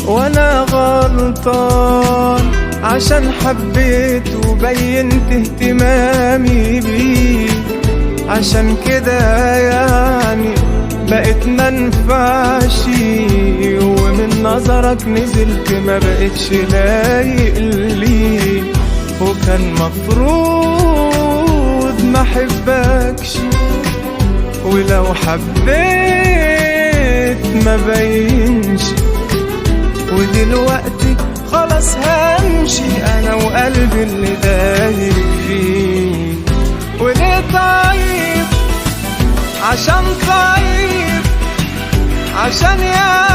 وانا غلطان عشان حبيت وبينت اهتمامي بيه. عشان كده يعني بقيت منفعش، ومن نظرك نزلت ما بقتش لايق لي. وكان مفروض ما احبكش، ولو حبيت ما بينش. ودلوقتي خلاص همشي انا وقلبي اللي دايب فيه. وليه طيب؟ عشان طيب، عشان يا